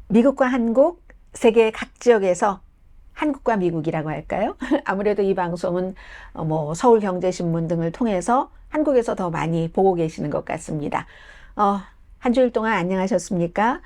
미국과 한국, 세계 각 지역에서 한국과 미국이라고 할까요? 아무래도 이 방송은 서울경제신문 등을 통해서 한국에서 더 많이 보고 계시는 것 같습니다. 한 주일 동안 안녕하셨습니까?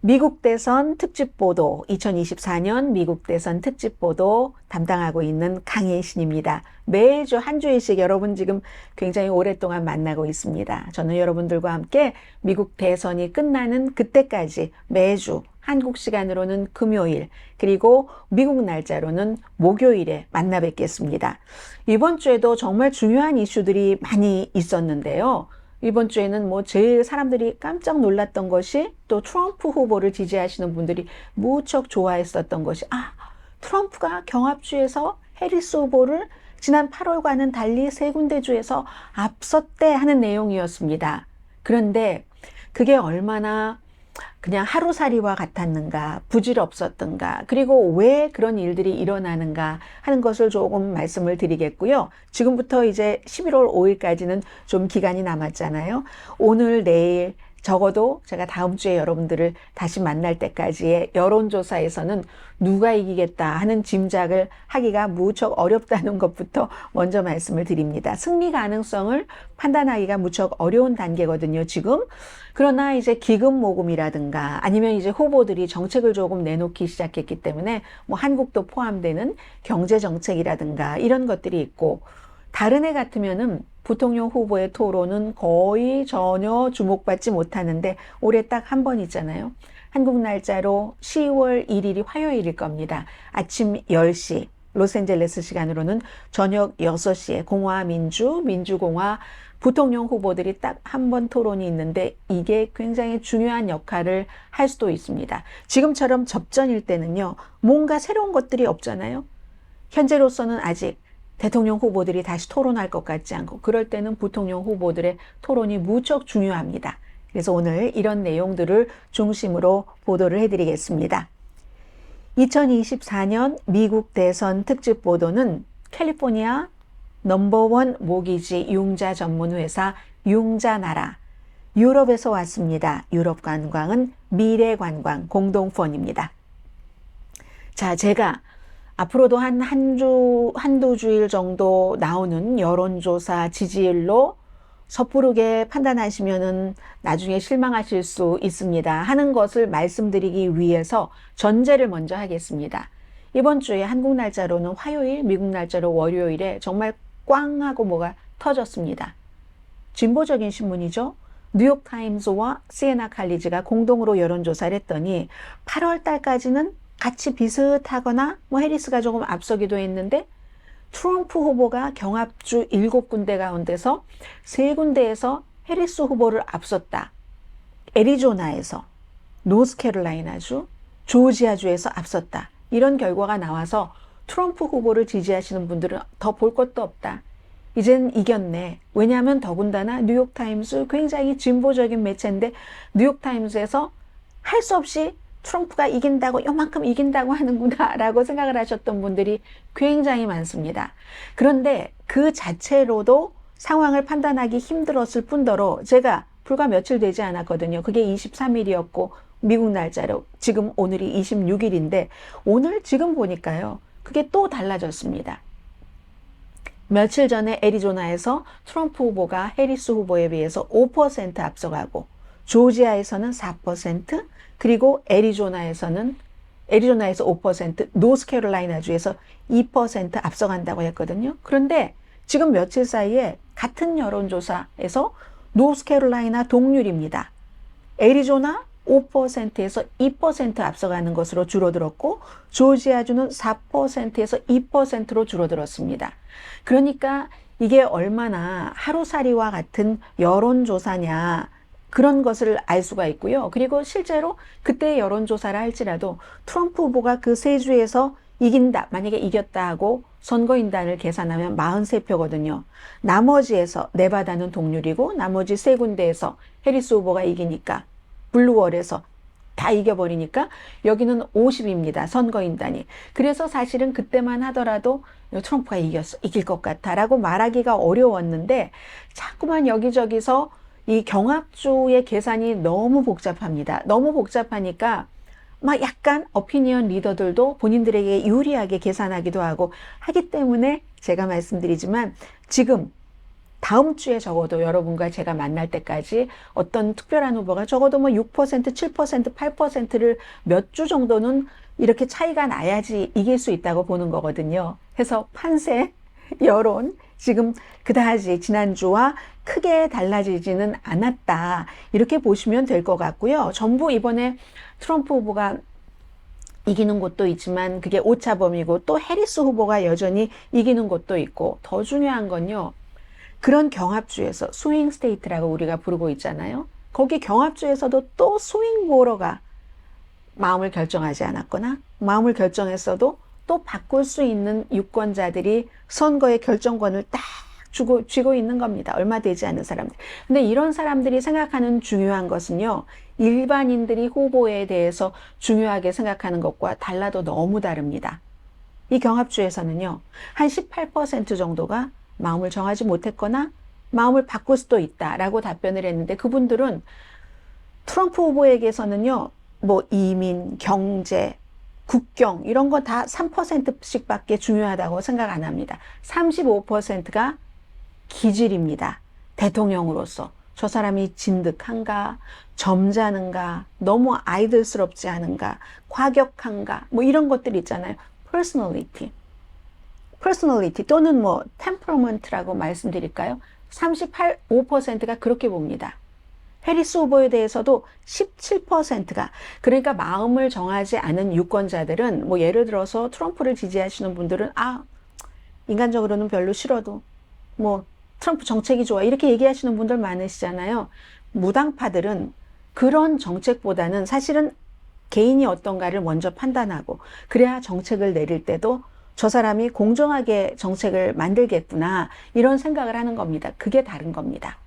미국 대선 특집 보도, 2024년 미국 대선 특집 보도 담당하고 있는 강혜신입니다. 매주 한 주일씩 여러분 지금 굉장히 오랫동안 만나고 있습니다. 저는 여러분들과 함께 미국 대선이 끝나는 그때까지 매주 한국 시간으로는 금요일, 그리고 미국 날짜로는 목요일에 만나 뵙겠습니다. 이번 주에도 정말 중요한 이슈들이 많이 있었는데요. 이번 주에는 제일 사람들이 깜짝 놀랐던 것이, 또 트럼프 후보를 지지하시는 분들이 무척 좋아했었던 것이, 트럼프가 경합주에서 해리스 후보를 지난 8월과는 달리 세 군데 주에서 앞섰대 하는 내용이었습니다. 그런데 그게 얼마나 그냥 하루살이와 같았는가, 부질없었던가, 그리고 왜 그런 일들이 일어나는가 하는 것을 조금 말씀을 드리겠고요. 지금부터 이제 11월 5일까지는 좀 기간이 남았잖아요. 오늘, 내일, 적어도 제가 다음 주에 여러분들을 다시 만날 때까지의 여론조사에서는 누가 이기겠다 하는 짐작을 하기가 무척 어렵다는 것부터 먼저 말씀을 드립니다. 승리 가능성을 판단하기가 무척 어려운 단계거든요, 지금. 그러나 이제 기금 모금이라든가 아니면 이제 후보들이 정책을 조금 내놓기 시작했기 때문에 한국도 포함되는 경제 정책이라든가 이런 것들이 있고, 다른 해 같으면은 부통령 후보의 토론은 거의 전혀 주목받지 못하는데 올해 딱 한 번 있잖아요. 한국 날짜로 10월 1일이 화요일일 겁니다. 아침 10시, 로스앤젤레스 시간으로는 저녁 6시에 공화 민주공화 부통령 후보들이 딱 한 번 토론이 있는데, 이게 굉장히 중요한 역할을 할 수도 있습니다. 지금처럼 접전일 때는요, 뭔가 새로운 것들이 없잖아요. 현재로서는 아직 대통령 후보들이 다시 토론할 것 같지 않고, 그럴 때는 부통령 후보들의 토론이 무척 중요합니다. 그래서 오늘 이런 내용들을 중심으로 보도를 해드리겠습니다. 2024년 미국 대선 특집 보도는 캘리포니아 넘버원 모기지 융자 전문 회사 융자나라, 유럽에서 왔습니다. 유럽 관광은 미래관광 공동펀입니다. 자, 제가 앞으로도 한두 주일 정도 나오는 여론조사 지지율로 섣부르게 판단하시면은 나중에 실망하실 수 있습니다 하는 것을 말씀드리기 위해서 전제를 먼저 하겠습니다. 이번 주에 한국 날짜로는 화요일, 미국 날짜로 월요일에 정말 꽝 하고 뭐가 터졌습니다. 진보적인 신문이죠. 뉴욕타임스와 시에나 칼리지가 공동으로 여론조사를 했더니 8월 달까지는 같이 비슷하거나 해리스가 조금 앞서기도 했는데, 트럼프 후보가 경합주 7군데 가운데서 3군데에서 해리스 후보를 앞섰다. 애리조나에서, 노스캐롤라이나주, 조지아주에서 앞섰다. 이런 결과가 나와서 트럼프 후보를 지지하시는 분들은 더 볼 것도 없다. 이젠 이겼네. 왜냐하면 더군다나 뉴욕타임스 굉장히 진보적인 매체인데, 뉴욕타임스에서 할 수 없이 트럼프가 이긴다고, 요만큼 이긴다고 하는구나 라고 생각을 하셨던 분들이 굉장히 많습니다. 그런데 그 자체로도 상황을 판단하기 힘들었을 뿐더러, 제가 불과 며칠 되지 않았거든요. 그게 23일이었고 미국 날짜로 지금 오늘이 26일인데 오늘 지금 보니까요, 그게 또 달라졌습니다. 며칠 전에 애리조나에서 트럼프 후보가 해리스 후보에 비해서 5% 앞서가고, 조지아에서는 4%, 그리고 애리조나에서 5%, 노스캐롤라이나주에서 2% 앞서간다고 했거든요. 그런데 지금 며칠 사이에 같은 여론조사에서 노스캐롤라이나 동률입니다. 애리조나 5%에서 2% 앞서가는 것으로 줄어들었고, 조지아주는 4%에서 2%로 줄어들었습니다. 그러니까 이게 얼마나 하루살이와 같은 여론조사냐, 그런 것을 알 수가 있고요. 그리고 실제로 그때 여론조사를 할지라도 트럼프 후보가 그 세 주에서 이긴다, 만약에 이겼다 하고 선거인단을 계산하면 43표거든요. 나머지에서 네바다는 동률이고, 나머지 세 군데에서 해리스 후보가 이기니까, 블루월에서 다 이겨버리니까 여기는 50입니다. 선거인단이. 그래서 사실은 그때만 하더라도 트럼프가 이길 것 같아 라고 말하기가 어려웠는데, 자꾸만 여기저기서 이 경합주의 계산이 너무 복잡합니다. 너무 복잡하니까 막 약간 오피니언 리더들도 본인들에게 유리하게 계산하기도 하고 하기 때문에 제가 말씀드리지만 지금 다음 주에 적어도 여러분과 제가 만날 때까지 어떤 특별한 후보가 적어도 뭐 6%, 7%, 8%를 몇 주 정도는 이렇게 차이가 나야지 이길 수 있다고 보는 거거든요. 그래서 판세, 여론, 지금 그다지 지난주와 크게 달라지지는 않았다. 이렇게 보시면 될 것 같고요. 전부 이번에 트럼프 후보가 이기는 곳도 있지만 그게 오차범위고 또 해리스 후보가 여전히 이기는 곳도 있고 더 중요한 건요. 그런 경합주에서 스윙 스테이트라고 우리가 부르고 있잖아요. 거기 경합주에서도 또 스윙 보러가 마음을 결정하지 않았거나 마음을 결정했어도 또 바꿀 수 있는 유권자들이 선거의 결정권을 딱 쥐고 있는 겁니다. 얼마 되지 않은 사람들. 근데 이런 사람들이 생각하는 중요한 것은요. 일반인들이 후보에 대해서 중요하게 생각하는 것과 달라도 너무 다릅니다. 이 경합주에서는요. 한 18% 정도가 마음을 정하지 못했거나 마음을 바꿀 수도 있다라고 답변을 했는데 그분들은 트럼프 후보에게서는요. 뭐 이민, 경제, 국경 이런 거 다 3%씩 밖에 중요하다고 생각 안 합니다. 35%가 기질입니다. 대통령으로서 저 사람이 진득한가, 점잖은가, 너무 아이들스럽지 않은가, 과격한가 뭐 이런 것들 있잖아요. personality 또는 뭐 temperament라고 말씀드릴까요? 35%가 그렇게 봅니다. 해리스 후보에 대해서도 17%가 그러니까 마음을 정하지 않은 유권자들은 뭐 예를 들어서 트럼프를 지지하시는 분들은 인간적으로는 별로 싫어도 뭐 트럼프 정책이 좋아 이렇게 얘기하시는 분들 많으시잖아요. 무당파들은 그런 정책보다는 사실은 개인이 어떤가를 먼저 판단하고 그래야 정책을 내릴 때도 저 사람이 공정하게 정책을 만들겠구나 이런 생각을 하는 겁니다. 그게 다른 겁니다.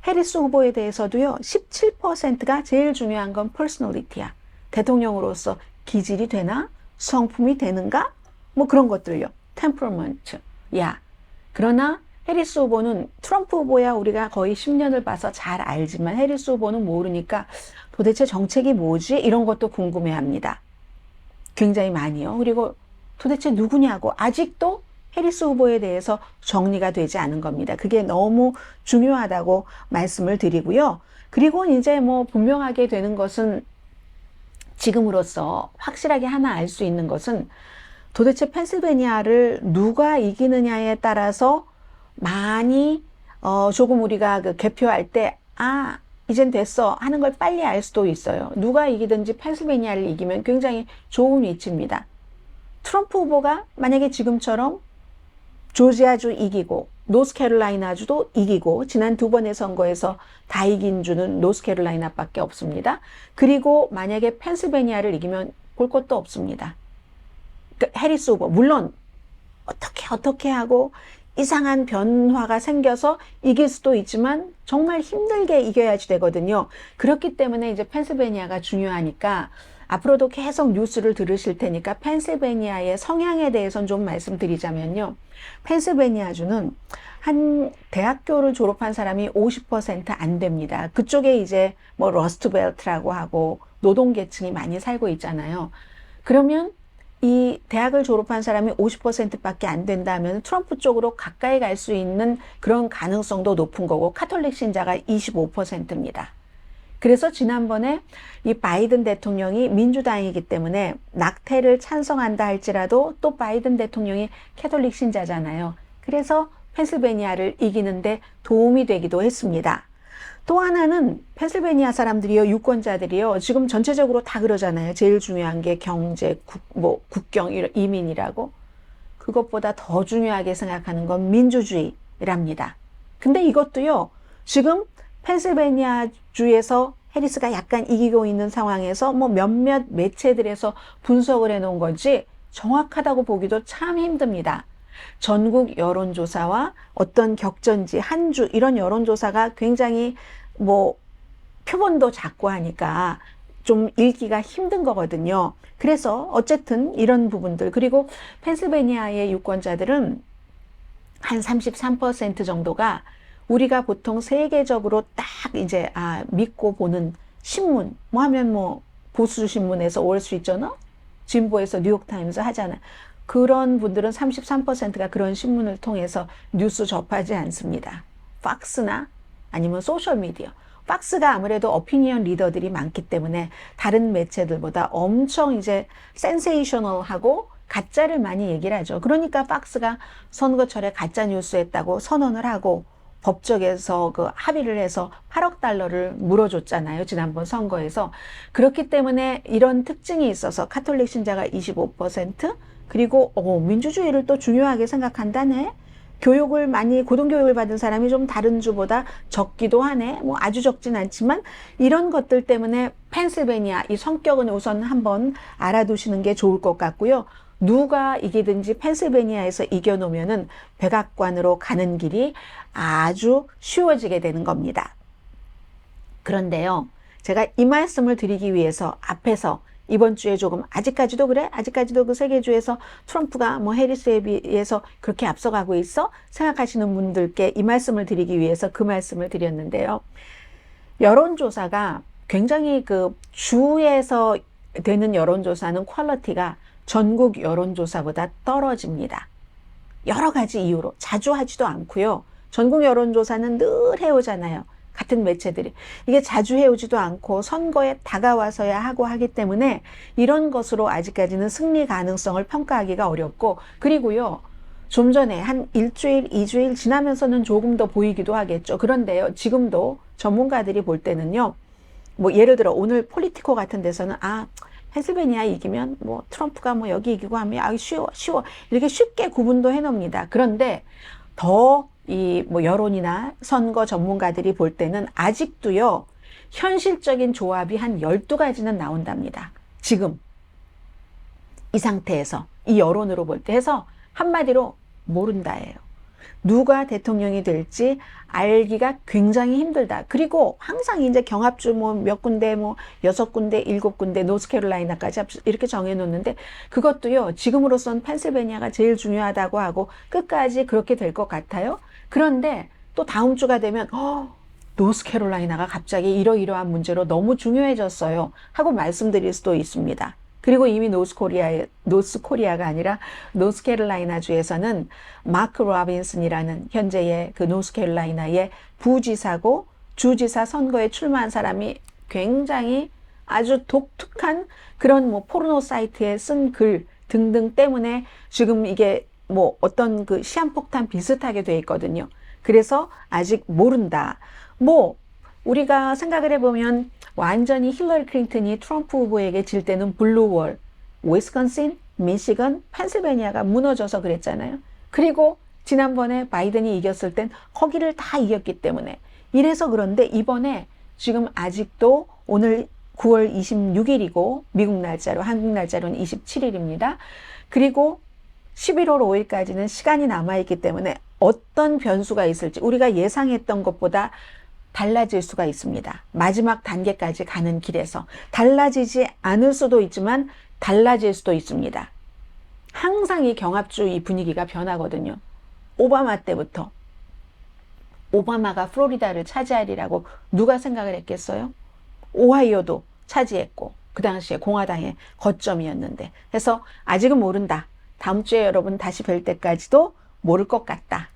해리스 후보에 대해서도요. 17%가 제일 중요한 건 퍼스널리티야. 대통령으로서 기질이 되나? 성품이 되는가? 뭐 그런 것들요. 템퍼먼트. 야. 그러나 해리스 후보는 트럼프 후보야 우리가 거의 10년을 봐서 잘 알지만 해리스 후보는 모르니까 도대체 정책이 뭐지? 이런 것도 궁금해합니다. 굉장히 많이요. 그리고 도대체 누구냐고 아직도 해리스 후보에 대해서 정리가 되지 않은 겁니다. 그게 너무 중요하다고 말씀을 드리고요. 그리고 이제 뭐 분명하게 되는 것은 지금으로서 확실하게 하나 알 수 있는 것은 도대체 펜실베니아를 누가 이기느냐에 따라서 많이 조금 우리가 그 개표할 때 이젠 됐어 하는 걸 빨리 알 수도 있어요. 누가 이기든지 펜실베니아를 이기면 굉장히 좋은 위치입니다. 트럼프 후보가 만약에 지금처럼 조지아주 이기고 노스캐롤라이나주도 이기고 지난 두 번의 선거에서 다 이긴 주는 노스캐롤라이나밖에 없습니다. 그리고 만약에 펜실베니아를 이기면 볼 것도 없습니다. 그러니까 해리스 후보 물론 어떻게 하고 이상한 변화가 생겨서 이길 수도 있지만 정말 힘들게 이겨야지 되거든요. 그렇기 때문에 이제 펜실베니아가 중요하니까 앞으로도 계속 뉴스를 들으실 테니까 펜실베니아의 성향에 대해서는 좀 말씀드리자면요. 펜실베니아주는 한 대학교를 졸업한 사람이 50% 안 됩니다. 그쪽에 이제 뭐 러스트벨트라고 하고 노동계층이 많이 살고 있잖아요. 그러면 이 대학을 졸업한 사람이 50%밖에 안 된다면 트럼프 쪽으로 가까이 갈 수 있는 그런 가능성도 높은 거고 카톨릭 신자가 25%입니다. 그래서 지난번에 이 바이든 대통령이 민주당이기 때문에 낙태를 찬성한다 할지라도 또 바이든 대통령이 캐톨릭 신자잖아요. 그래서 펜실베니아를 이기는데 도움이 되기도 했습니다. 또 하나는 펜실베니아 사람들이요, 유권자들이요, 지금 전체적으로 다 그러잖아요. 제일 중요한 게 경제, 국경, 이민이라고. 그것보다 더 중요하게 생각하는 건 민주주의랍니다. 근데 이것도요, 지금 펜실베니아 주에서 해리스가 약간 이기고 있는 상황에서 뭐 몇몇 매체들에서 분석을 해놓은 건지 정확하다고 보기도 참 힘듭니다. 전국 여론조사와 어떤 격전지 한 주 이런 여론조사가 굉장히 뭐 표본도 작고 하니까 좀 읽기가 힘든 거거든요. 그래서 어쨌든 이런 부분들 그리고 펜실베니아의 유권자들은 한 33% 정도가 우리가 보통 세계적으로 딱 이제 믿고 보는 신문 뭐 하면 뭐 보수 신문에서 월스트리트저널, 진보에서 뉴욕타임즈 하잖아요. 그런 분들은 33%가 그런 신문을 통해서 뉴스 접하지 않습니다. 팍스나 아니면 소셜미디어. 팍스가 아무래도 오피니언 리더들이 많기 때문에 다른 매체들보다 엄청 이제 센세이셔널하고 가짜를 많이 얘기를 하죠. 그러니까 팍스가 선거철에 가짜 뉴스 했다고 선언을 하고 법적에서 그 합의를 해서 8억 달러를 물어줬잖아요. 지난번 선거에서. 그렇기 때문에 이런 특징이 있어서 카톨릭 신자가 25%, 그리고 민주주의를 또 중요하게 생각한다네. 교육을 많이, 고등교육을 받은 사람이 좀 다른 주보다 적기도 하네. 뭐 아주 적진 않지만 이런 것들 때문에 펜실베니아, 이 성격은 우선 한번 알아두시는 게 좋을 것 같고요. 누가 이기든지 펜실베니아에서 이겨놓으면은 백악관으로 가는 길이 아주 쉬워지게 되는 겁니다. 그런데요, 제가 이 말씀을 드리기 위해서 앞에서 이번 주에 조금 아직까지도 그래? 아직까지도 그 세계주에서 트럼프가 뭐 해리스에 비해서 그렇게 앞서가고 있어? 생각하시는 분들께 이 말씀을 드리기 위해서 그 말씀을 드렸는데요. 여론조사가 굉장히 그 주에서 되는 여론조사는 퀄리티가 전국 여론조사보다 떨어집니다. 여러 가지 이유로 자주 하지도 않고요. 전국 여론조사는 늘 해오잖아요. 같은 매체들이. 이게 자주 해오지도 않고 선거에 다가와서야 하고 하기 때문에 이런 것으로 아직까지는 승리 가능성을 평가하기가 어렵고, 그리고요. 좀 전에 한 일주일, 2주일 지나면서는 조금 더 보이기도 하겠죠. 그런데요. 지금도 전문가들이 볼 때는요. 뭐 예를 들어 오늘 폴리티코 같은 데서는 펜실베니아 이기면 뭐 트럼프가 뭐 여기 이기고 하면 쉬워 이렇게 쉽게 구분도 해놉니다. 그런데 더 이 뭐 여론이나 선거 전문가들이 볼 때는 아직도요 현실적인 조합이 한 12가지는 나온답니다. 지금 이 상태에서 이 여론으로 볼 때 해서 한마디로 모른다예요. 누가 대통령이 될지 알기가 굉장히 힘들다. 그리고 항상 이제 경합주 뭐 몇 군데, 뭐 6군데, 7군데, 노스캐롤라이나까지 이렇게 정해놓는데 그것도요, 지금으로선 펜실베니아가 제일 중요하다고 하고 끝까지 그렇게 될 것 같아요. 그런데 또 다음 주가 되면, 노스캐롤라이나가 갑자기 이러이러한 문제로 너무 중요해졌어요. 하고 말씀드릴 수도 있습니다. 그리고 이미 노스코리아가 아니라 노스캐롤라이나 주에서는 마크 로빈슨이라는 현재의 그 노스캐롤라이나의 부지사고 주지사 선거에 출마한 사람이 굉장히 아주 독특한 그런 뭐 포르노 사이트에 쓴 글 등등 때문에 지금 이게 뭐 어떤 그 시한폭탄 비슷하게 돼 있거든요. 그래서 아직 모른다. 뭐 우리가 생각을 해보면 완전히 힐러리 클린턴이 트럼프 후보에게 질 때는 블루월, 위스콘신, 미시건, 펜실베니아가 무너져서 그랬잖아요. 그리고 지난번에 바이든이 이겼을 땐 거기를 다 이겼기 때문에 이래서 그런데 이번에 지금 아직도 오늘 9월 26일이고 미국 날짜로 한국 날짜로는 27일입니다. 그리고 11월 5일까지는 시간이 남아있기 때문에 어떤 변수가 있을지 우리가 예상했던 것보다 달라질 수가 있습니다. 마지막 단계까지 가는 길에서 달라지지 않을 수도 있지만 달라질 수도 있습니다. 항상 이 경합주 이 분위기가 변하거든요. 오바마 때부터. 오바마가 플로리다를 차지하리라고 누가 생각을 했겠어요? 오하이오도 차지했고 그 당시에 공화당의 거점이었는데 그래서 아직은 모른다. 다음 주에 여러분 다시 뵐 때까지도 모를 것 같다.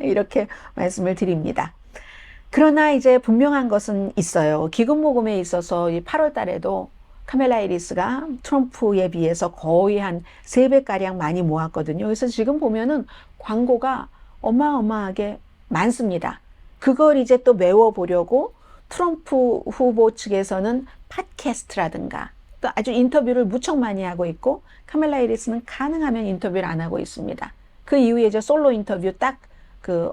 이렇게 말씀을 드립니다. 그러나 이제 분명한 것은 있어요. 기금 모금에 있어서 8월 달에도 카멜라 해리스가 트럼프에 비해서 거의 한 3배가량 많이 모았거든요. 그래서 지금 보면은 광고가 어마어마하게 많습니다. 그걸 이제 또 메워보려고 트럼프 후보 측에서는 팟캐스트라든가 또 아주 인터뷰를 무척 많이 하고 있고 카멜라 해리스는 가능하면 인터뷰를 안 하고 있습니다. 그 이후에 이제 솔로 인터뷰 딱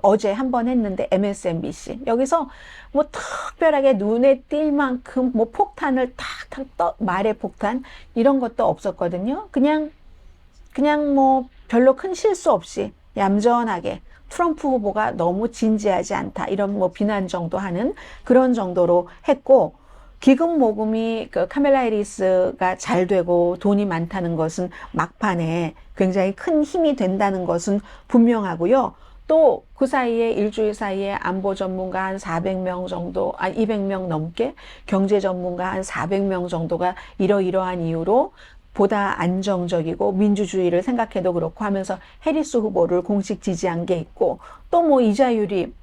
어제 한번 했는데 MSNBC 여기서 뭐 특별하게 눈에 띌 만큼 뭐 폭탄을 탁탁 말의 폭탄 이런 것도 없었거든요. 그냥 뭐 별로 큰 실수 없이 얌전하게 트럼프 후보가 너무 진지하지 않다 이런 뭐 비난 정도 하는 그런 정도로 했고 기금 모금이 그 카멜라 해리스가 잘 되고 돈이 많다는 것은 막판에 굉장히 큰 힘이 된다는 것은 분명하고요. 또 그 사이에 일주일 사이에 안보 전문가 한 400명 정도, 200명 넘게, 경제 전문가 한 400명 정도가 이러이러한 이유로 보다 안정적이고 민주주의를 생각해도 그렇고 하면서 해리스 후보를 공식 지지한 게 있고, 또 뭐 이자율이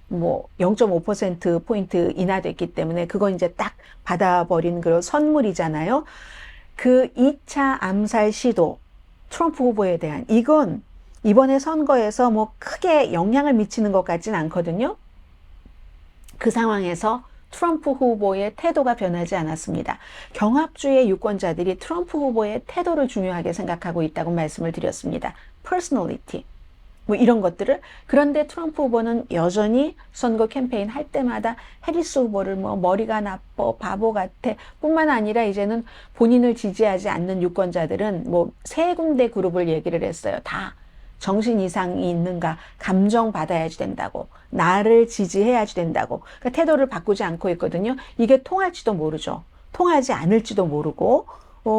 뭐 0.5%포인트 인하됐기 때문에 그건 이제 딱 받아버린 그런 선물이잖아요. 그 2차 암살 시도, 트럼프 후보에 대한, 이건 이번에 선거에서 뭐 크게 영향을 미치는 것 같진 않거든요. 그 상황에서 트럼프 후보의 태도가 변하지 않았습니다. 경합주의 유권자들이 트럼프 후보의 태도를 중요하게 생각하고 있다고 말씀을 드렸습니다. personality, 뭐 이런 것들을. 그런데 트럼프 후보는 여전히 선거 캠페인 할 때마다 해리스 후보를 뭐 머리가 나빠, 바보 같아 뿐만 아니라 이제는 본인을 지지하지 않는 유권자들은 뭐 세 군데 그룹을 얘기를 했어요. 다 정신 이상이 있는가, 감정 받아야지 된다고, 나를 지지해야지 된다고. 그러니까 태도를 바꾸지 않고 있거든요. 이게 통할지도 모르죠. 통하지 않을지도 모르고.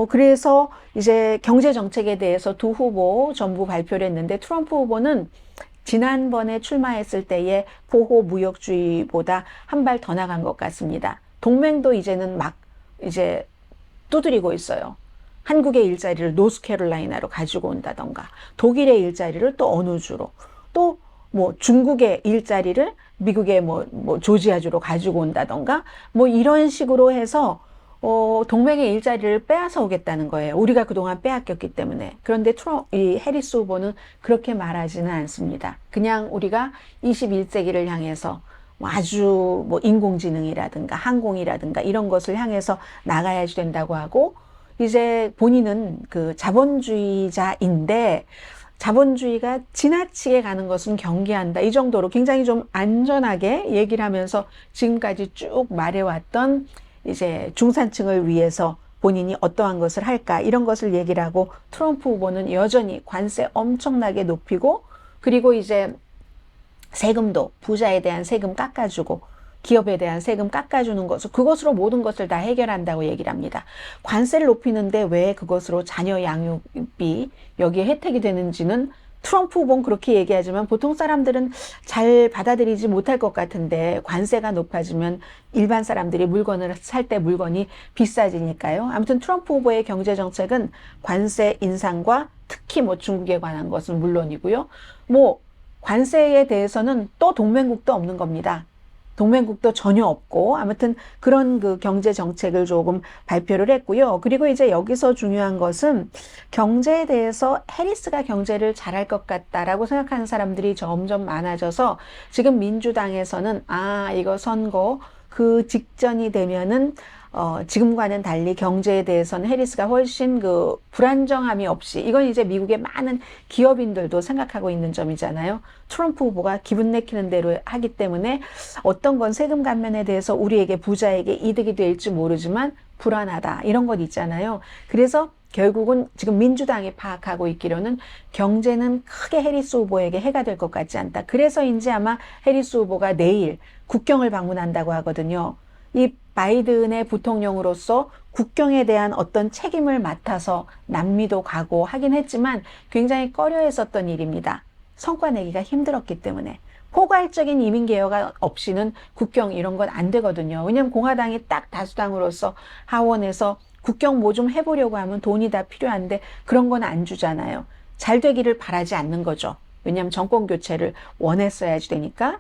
그래서 이제 경제 정책에 대해서 두 후보 전부 발표를 했는데, 트럼프 후보는 지난번에 출마했을 때의 보호 무역주의보다 한 발 더 나간 것 같습니다. 동맹도 이제는 막 이제 두드리고 있어요. 한국의 일자리를 노스캐롤라이나로 가지고 온다던가, 독일의 일자리를 또 어느 주로, 또 뭐 중국의 일자리를 미국의 뭐 조지아주로 가지고 온다던가, 뭐 이런 식으로 해서 동맹의 일자리를 빼앗아 오겠다는 거예요. 우리가 그동안 빼앗겼기 때문에. 그런데 이 해리스 후보는 그렇게 말하지는 않습니다. 그냥 우리가 21세기를 향해서 아주 뭐 인공지능이라든가 항공이라든가 이런 것을 향해서 나가야지 된다고 하고, 이제 본인은 그 자본주의자인데 자본주의가 지나치게 가는 것은 경계한다. 이 정도로 굉장히 좀 안전하게 얘기를 하면서 지금까지 쭉 말해왔던 이제 중산층을 위해서 본인이 어떠한 것을 할까, 이런 것을 얘기를 하고, 트럼프 후보는 여전히 관세 엄청나게 높이고, 그리고 이제 세금도 부자에 대한 세금 깎아주고 기업에 대한 세금 깎아주는 것을, 그것으로 모든 것을 다 해결한다고 얘기를 합니다. 관세를 높이는데 왜 그것으로 자녀 양육비 여기에 혜택이 되는지는 트럼프 후보는 그렇게 얘기하지만 보통 사람들은 잘 받아들이지 못할 것 같은데, 관세가 높아지면 일반 사람들이 물건을 살 때 물건이 비싸지니까요. 아무튼 트럼프 후보의 경제 정책은 관세 인상과 특히 뭐 중국에 관한 것은 물론이고요. 뭐 관세에 대해서는 또 동맹국도 없는 겁니다. 동맹국도 전혀 없고, 아무튼 그런 그 경제 정책을 조금 발표를 했고요. 그리고 이제 여기서 중요한 것은 경제에 대해서 해리스가 경제를 잘할 것 같다라고 생각하는 사람들이 점점 많아져서, 지금 민주당에서는 이거 선거 그 직전이 되면은 지금과는 달리 경제에 대해서는 해리스가 훨씬 그 불안정함이 없이, 이건 이제 미국의 많은 기업인들도 생각하고 있는 점이잖아요. 트럼프 후보가 기분 내키는 대로 하기 때문에 어떤 건 세금 감면에 대해서 우리에게 부자에게 이득이 될지 모르지만 불안하다, 이런 것 있잖아요. 그래서 결국은 지금 민주당이 파악하고 있기로는 경제는 크게 해리스 후보에게 해가 될 것 같지 않다. 그래서인지 아마 해리스 후보가 내일 국경을 방문한다고 하거든요. 이 바이든의 부통령으로서 국경에 대한 어떤 책임을 맡아서 남미도 가고 하긴 했지만 굉장히 꺼려했었던 일입니다. 성과 내기가 힘들었기 때문에. 포괄적인 이민개혁 없이는 국경 이런 건 안 되거든요. 왜냐하면 공화당이 딱 다수당으로서 하원에서 국경 뭐 좀 해보려고 하면 돈이 다 필요한데 그런 건 안 주잖아요. 잘 되기를 바라지 않는 거죠. 왜냐하면 정권 교체를 원했어야지 되니까.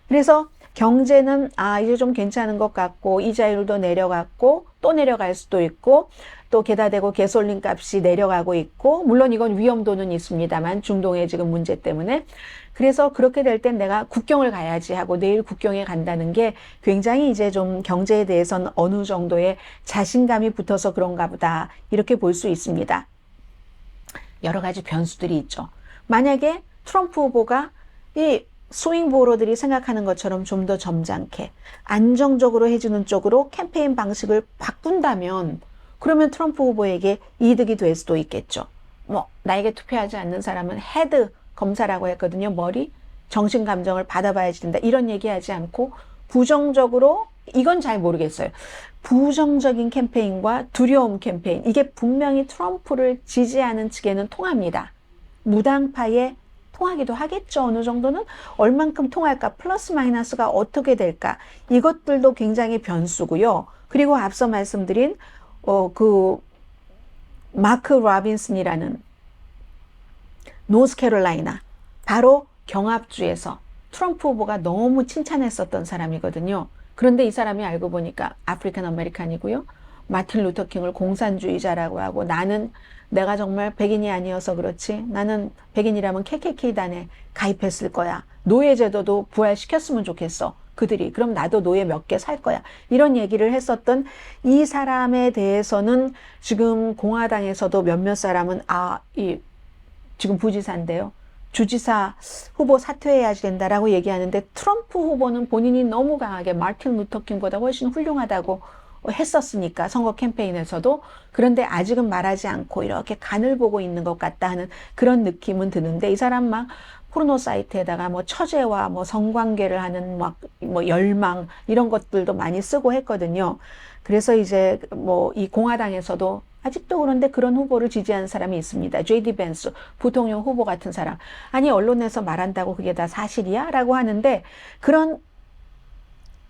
그래서 경제는 이제 좀 괜찮은 것 같고, 이자율도 내려갔고 또 내려갈 수도 있고, 또 게다 대고 가솔린 값이 내려가고 있고, 물론 이건 위험도는 있습니다만 중동의 지금 문제 때문에. 그래서 그렇게 될 땐 내가 국경을 가야지 하고 내일 국경에 간다는 게 굉장히 이제 좀 경제에 대해서는 어느 정도의 자신감이 붙어서 그런가 보다, 이렇게 볼 수 있습니다. 여러 가지 변수들이 있죠. 만약에 트럼프 후보가 이 스윙 보러들이 생각하는 것처럼 좀 더 점잖게 안정적으로 해주는 쪽으로 캠페인 방식을 바꾼다면, 그러면 트럼프 후보에게 이득이 될 수도 있겠죠. 뭐 나에게 투표하지 않는 사람은 헤드 검사라고 했거든요. 머리, 정신 감정을 받아봐야지 된다, 이런 얘기하지 않고 부정적으로, 이건 잘 모르겠어요. 부정적인 캠페인과 두려움 캠페인, 이게 분명히 트럼프를 지지하는 측에는 통합니다. 무당파의 통하기도 하겠죠. 어느 정도는 얼만큼 통할까, 플러스 마이너스가 어떻게 될까, 이것들도 굉장히 변수고요. 그리고 앞서 말씀드린 그 마크 로빈슨이라는 노스캐롤라이나 바로 경합주에서 트럼프 후보가 너무 칭찬했었던 사람이거든요. 그런데 이 사람이 알고 보니까 아프리칸 아메리칸이고요. 마틴 루터 킹을 공산주의자라고 하고, 나는 내가 정말 백인이 아니어서 그렇지, 나는 백인이라면 KKK단에 가입했을 거야. 노예제도도 부활시켰으면 좋겠어. 그들이. 그럼 나도 노예 몇 개 살 거야. 이런 얘기를 했었던 이 사람에 대해서는 지금 공화당에서도 몇몇 사람은 지금 부지사인데요. 주지사 후보 사퇴해야지 된다라고 얘기하는데, 트럼프 후보는 본인이 너무 강하게 마틴 루터 킹보다 훨씬 훌륭하다고 했었으니까, 선거 캠페인에서도. 그런데 아직은 말하지 않고 이렇게 간을 보고 있는 것 같다 하는 그런 느낌은 드는데, 이 사람 막 포르노 사이트에다가 뭐 처제와 뭐 성관계를 하는 뭐 열망 이런 것들도 많이 쓰고 했거든요. 그래서 이제 뭐 이 공화당에서도 아직도 그런데 그런 후보를 지지하는 사람이 있습니다. JD 벤스 부통령 후보 같은 사람. 아니, 언론에서 말한다고 그게 다 사실이야? 라고 하는데, 그런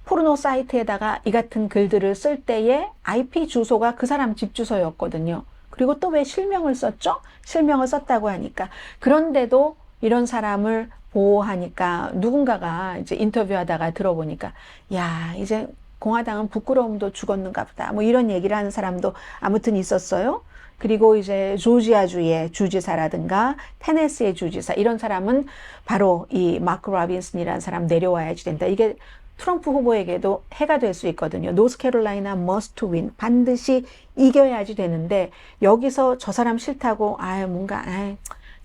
포르노 사이트에다가 이 같은 글들을 쓸 때의 IP 주소가 그 사람 집 주소였거든요. 그리고 또 왜 실명을 썼죠? 실명을 썼다고 하니까. 그런데도 이런 사람을 보호하니까 누군가가 이제 인터뷰하다가 들어보니까, 야, 이제 공화당은 부끄러움도 죽었는가 보다, 뭐 이런 얘기를 하는 사람도 아무튼 있었어요. 그리고 이제 조지아주의 주지사라든가 테네시의 주지사, 이런 사람은 바로 이 마크 로빈슨이라는 사람 내려와야지 된다. 이게 트럼프 후보에게도 해가 될 수 있거든요. 노스캐롤라이나 must win, 반드시 이겨야지 되는데, 여기서 저 사람 싫다고 뭔가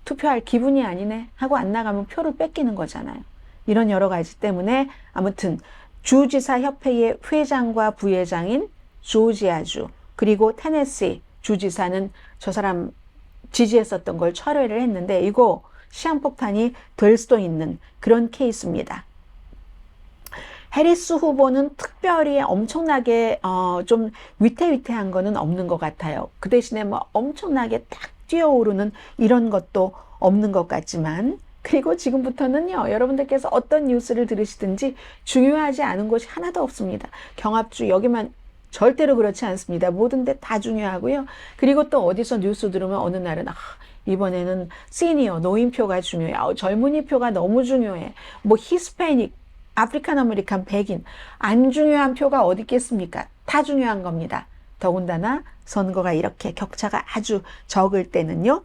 투표할 기분이 아니네 하고 안 나가면 표를 뺏기는 거잖아요. 이런 여러 가지 때문에 아무튼 주지사 협회의 회장과 부회장인 조지아주, 그리고 테네시 주지사는 저 사람 지지했었던 걸 철회를 했는데, 이거 시한폭탄이 될 수도 있는 그런 케이스입니다. 해리스 후보는 특별히 엄청나게 좀 위태위태한 거는 없는 것 같아요. 그 대신에 뭐 엄청나게 딱 뛰어오르는 이런 것도 없는 것 같지만, 그리고 지금부터는요, 여러분들께서 어떤 뉴스를 들으시든지 중요하지 않은 곳이 하나도 없습니다. 경합주 여기만 절대로 그렇지 않습니다. 모든 데 다 중요하고요. 그리고 또 어디서 뉴스 들으면 어느 날은 이번에는 시니어 노인표가 중요해. 젊은이 표가 너무 중요해. 뭐 히스패닉, 아프리칸 아메리칸, 백인, 안 중요한 표가 어디 있겠습니까? 다 중요한 겁니다. 더군다나 선거가 이렇게 격차가 아주 적을 때는요.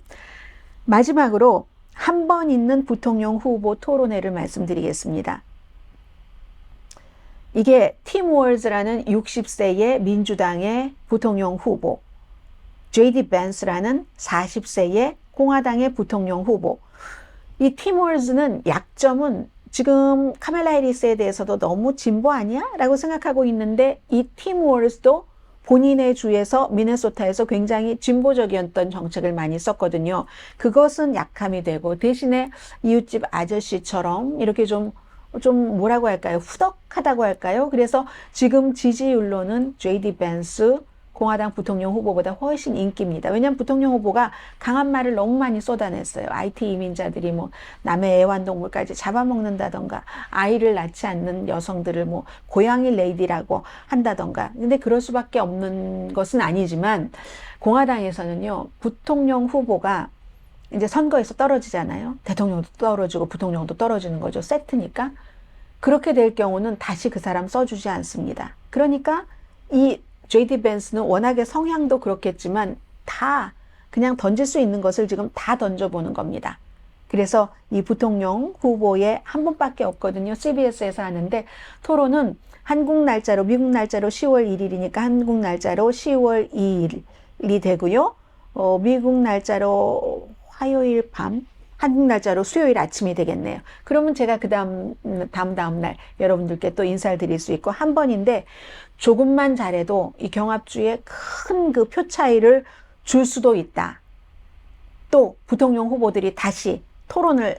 마지막으로 한 번 있는 부통령 후보 토론회를 말씀드리겠습니다. 이게 팀 월즈라는 60세의 민주당의 부통령 후보, JD 벤스라는 40세의 공화당의 부통령 후보. 이 팀 월즈는 약점은 지금 카멜라 해리스에 대해서도 너무 진보 아니야? 라고 생각하고 있는데, 이 팀 월즈도 본인의 주에서 미네소타에서 굉장히 진보적이었던 정책을 많이 썼거든요. 그것은 약함이 되고, 대신에 이웃집 아저씨처럼 이렇게 좀 뭐라고 할까요? 후덕하다고 할까요? 그래서 지금 지지율로는 JD 벤스 공화당 부통령 후보보다 훨씬 인기입니다. 왜냐하면 부통령 후보가 강한 말을 너무 많이 쏟아냈어요. IT 이민자들이 뭐 남의 애완동물까지 잡아먹는다던가, 아이를 낳지 않는 여성들을 뭐 고양이 레이디라고 한다던가. 근데 그럴 수밖에 없는 것은 아니지만, 공화당에서는요, 부통령 후보가 이제 선거에서 떨어지잖아요. 대통령도 떨어지고 부통령도 떨어지는 거죠. 세트니까. 그렇게 될 경우는 다시 그 사람 써주지 않습니다. 그러니까 이 JD 벤스는 워낙에 성향도 그렇겠지만 다 그냥 던질 수 있는 것을 지금 다 던져보는 겁니다. 그래서 이 부통령 후보에 한 분밖에 없거든요. CBS에서 하는데, 토론은 한국 날짜로, 미국 날짜로 10월 1일이니까 한국 날짜로 10월 2일이 되고요. 미국 날짜로 화요일 밤, 한국 날짜로 수요일 아침이 되겠네요. 그러면 제가 그 다음 날 여러분들께 또 인사를 드릴 수 있고, 한 번인데 조금만 잘해도 이 경합주에 큰 그 표 차이를 줄 수도 있다. 또 부통령 후보들이 다시 토론을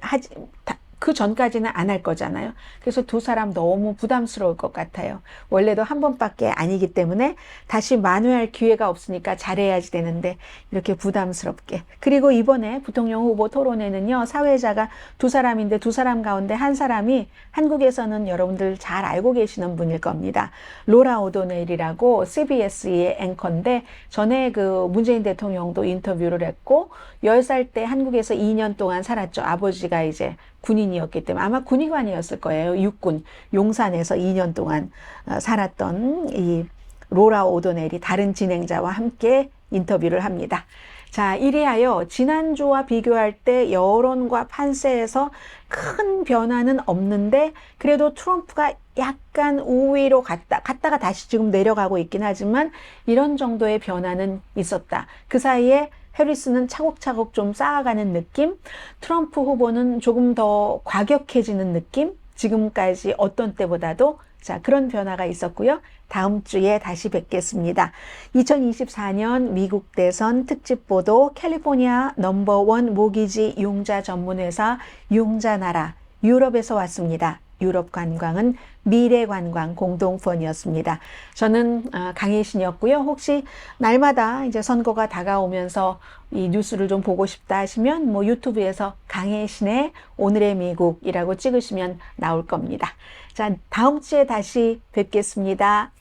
그 전까지는 안 할 거잖아요. 그래서 두 사람 너무 부담스러울 것 같아요. 원래도 한 번밖에 아니기 때문에 다시 만회할 기회가 없으니까 잘해야지 되는데 이렇게 부담스럽게. 그리고 이번에 부통령 후보 토론회는요, 사회자가 두 사람인데 두 사람 가운데 한 사람이 한국에서는 여러분들 잘 알고 계시는 분일 겁니다. 로라 오도넬이라고 CBS의 앵커인데 전에 그 문재인 대통령도 인터뷰를 했고 10살 때 한국에서 2년 동안 살았죠. 아버지가 이제 군인이었기 때문에 아마 군의관이었을 거예요. 육군 용산에서 2년 동안 살았던 이 로라 오도넬이 다른 진행자와 함께 인터뷰를 합니다. 자, 이리하여 지난주와 비교할 때 여론과 판세에서 큰 변화는 없는데 그래도 트럼프가 약간 우위로 갔다가 다시 지금 내려가고 있긴 하지만 이런 정도의 변화는 있었다. 그 사이에 해리스는 차곡차곡 좀 쌓아가는 느낌, 트럼프 후보는 조금 더 과격해지는 느낌, 지금까지 어떤 때보다도 자, 그런 변화가 있었고요. 다음 주에 다시 뵙겠습니다. 2024년 미국 대선 특집 보도 캘리포니아 넘버원 모기지 융자 전문회사 융자나라 유럽에서 왔습니다. 유럽 관광은 미래관광 공동펀이었습니다. 저는 강혜신이었고요. 혹시 날마다 이제 선거가 다가오면서 이 뉴스를 좀 보고 싶다 하시면 뭐 유튜브에서 강혜신의 오늘의 미국이라고 찍으시면 나올 겁니다. 자, 다음 주에 다시 뵙겠습니다.